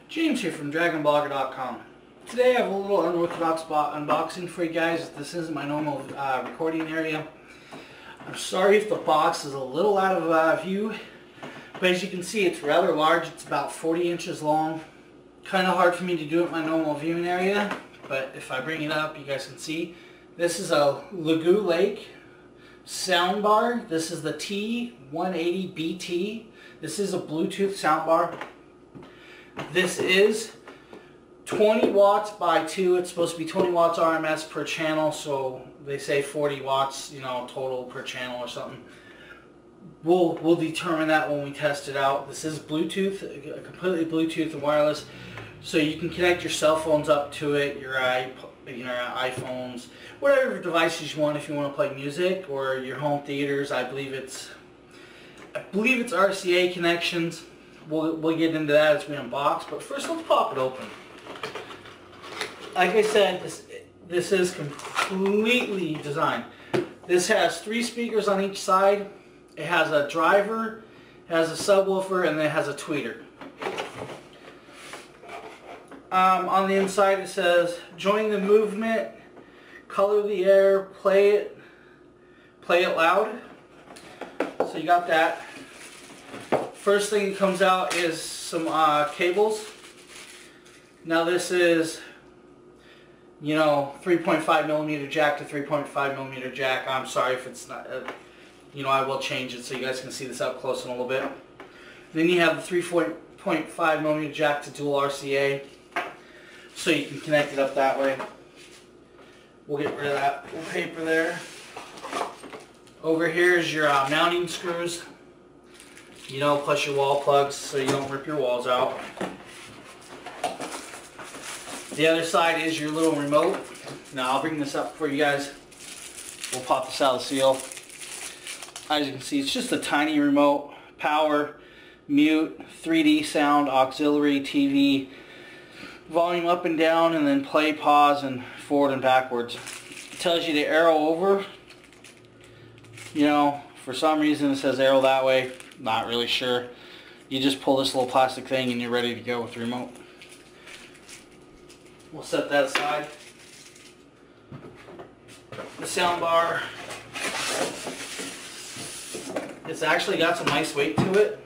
James here from DragonBlogger.com. Today I have a little unorthodox unboxing for you guys. This isn't my normal recording area. I'm sorry if the box is a little out of view, but as you can see it's rather large. It's about 40 inches long. Kind of hard for me to do it in my normal viewing area, but if I bring it up you guys can see. This is a LuguLake soundbar. This is the T180 BT. This is a Bluetooth soundbar. This is 20 watts by 2. It's supposed to be 20 watts RMS per channel, so they say 40 watts, you know, total per channel or something. We'll determine that when we test it out. This is Bluetooth, completely Bluetooth and wireless, so you can connect your cell phones up to it, your iPhones, whatever devices you want if you want to play music, or your home theaters. I believe it's RCA connections. We'll get into that as we unbox, but first let's pop it open. Like I said, this is completely designed. This has 3 speakers on each side. It has a driver, it has a subwoofer, and then it has a tweeter. On the inside it says, join the movement, color the air, play it loud. So you got that. First thing that comes out is some cables. Now this is, you know, 3.5 millimeter jack to 3.5 millimeter jack. I'm sorry if it's not, you know, I will change it so you guys can see this up close in a little bit. Then you have the 3.5 millimeter jack to dual RCA, so you can connect it up that way. We'll get rid of that little paper there. Over here is your mounting screws, you know, plus your wall plugs so you don't rip your walls out. The other side is your little remote. Now I'll bring this up for you guys. We'll pop this out of the seal. As you can see, it's just a tiny remote. Power, mute, 3D sound, auxiliary, TV, volume up and down, and then play, pause, and forward and backwards. It tells you to arrow over. You know, for some reason it says arrow that way. Not really sure. You just pull this little plastic thing and you're ready to go with the remote. We'll set that aside. The soundbar, it's actually got some nice weight to it.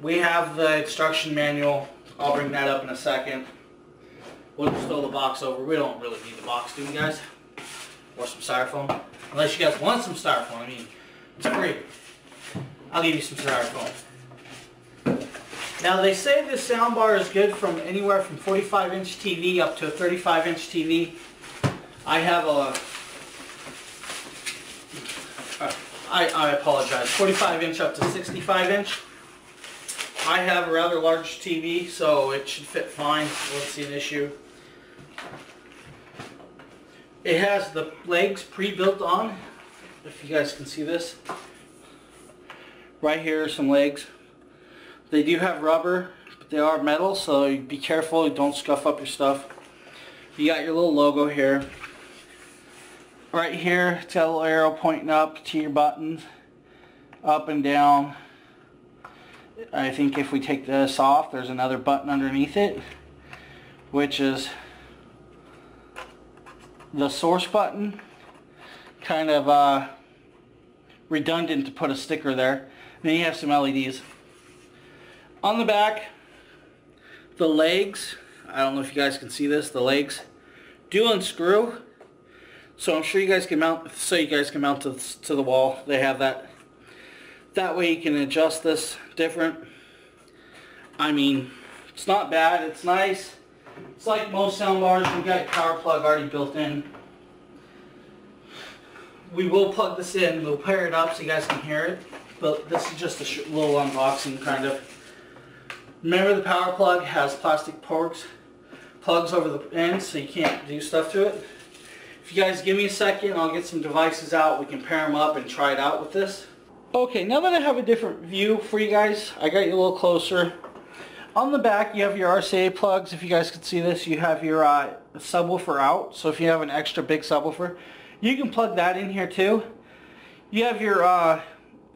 We have the instruction manual. I'll bring that up in a second. We'll just throw the box over. We don't really need the box, do we guys? Or some styrofoam. Unless you guys want some styrofoam. I mean, it's free. I'll give you some styrofoam. Now they say this soundbar is good from anywhere from 45-inch TV up to a 35-inch TV. I have a, I apologize, 45-inch up to 65-inch. I have a rather large TV, so it should fit fine. Won't see an issue. It has the legs pre-built on, if you guys can see this. Right here are some legs. They do have rubber, but they are metal, so be careful, don't scuff up your stuff. You got your little logo here. Right here, it's got a little arrow pointing up to your buttons, up and down. I think if we take this off, there's another button underneath it, which is the source button. Kind of redundant to put a sticker there. Then you have some LEDs. On the back, the legs, I don't know if you guys can see this, the legs do unscrew. So I'm sure you guys can mount, to the wall. They have that. That way you can adjust this different. I mean, it's not bad, it's nice. It's like most soundbars, we've got your power plug already built in. We will plug this in, we'll pair it up so you guys can hear it. But this is just a little unboxing kind of. Remember, the power plug has plastic plugs over the ends so you can't do stuff to it. If you guys give me a second, I'll get some devices out. We can pair them up and try it out with this. Okay, now that I have a different view for you guys, I got you a little closer. On the back you have your RCA plugs. If you guys can see this, you have your subwoofer out. So if you have an extra big subwoofer, you can plug that in here too. You have your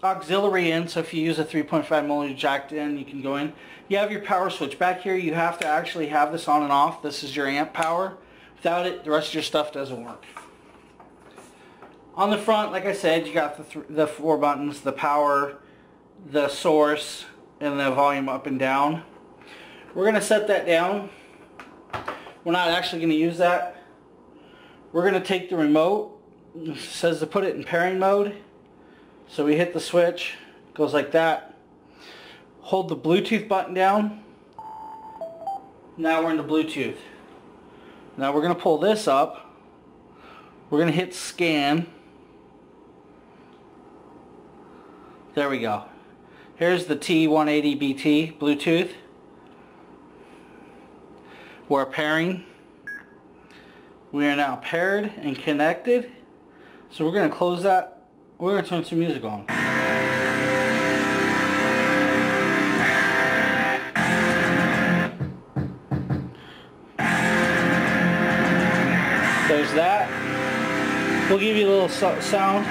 auxiliary in, so if you use a 3.5mm jacked in, you can go in. You have your power switch. Back here you have to actually have this on and off. This is your amp power. Without it, the rest of your stuff doesn't work. On the front, like I said, you got the 4 buttons, the power, the source, and the volume up and down. We're going to set that down. We're not actually going to use that. We're going to take the remote. It says to put it in pairing mode. So we hit the switch. It goes like that. Hold the Bluetooth button down. Now we're into Bluetooth. Now we're going to pull this up. We're going to hit scan. There we go. Here's the T180 BT Bluetooth. We're pairing. We are now paired and connected. So we're going to close that. We're going to turn some music on. There's that. We'll give you a little sound.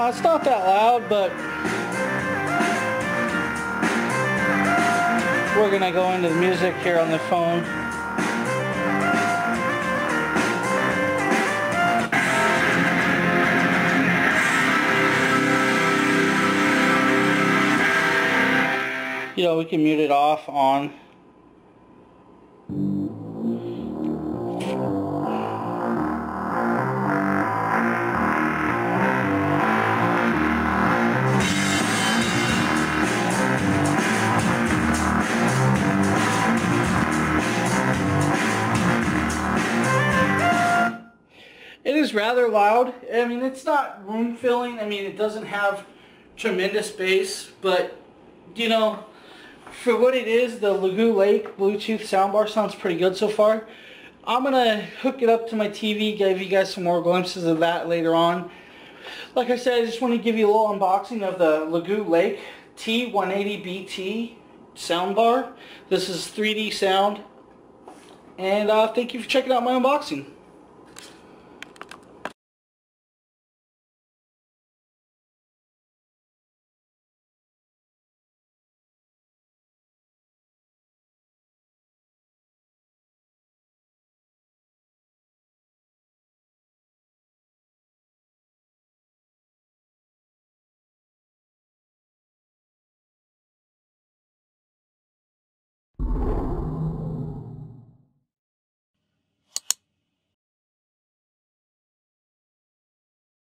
It's not that loud, but we're going to go into the music here on the phone. You know, we can mute it off, on. It is rather loud. I mean, it's not room filling. I mean, it doesn't have tremendous bass, but you know, for what it is, the LuguLake Bluetooth soundbar sounds pretty good so far. I'm gonna hook it up to my TV, give you guys some more glimpses of that later on. Like I said, I just want to give you a little unboxing of the LuguLake T180 BT soundbar. This is 3D sound, and thank you for checking out my unboxing.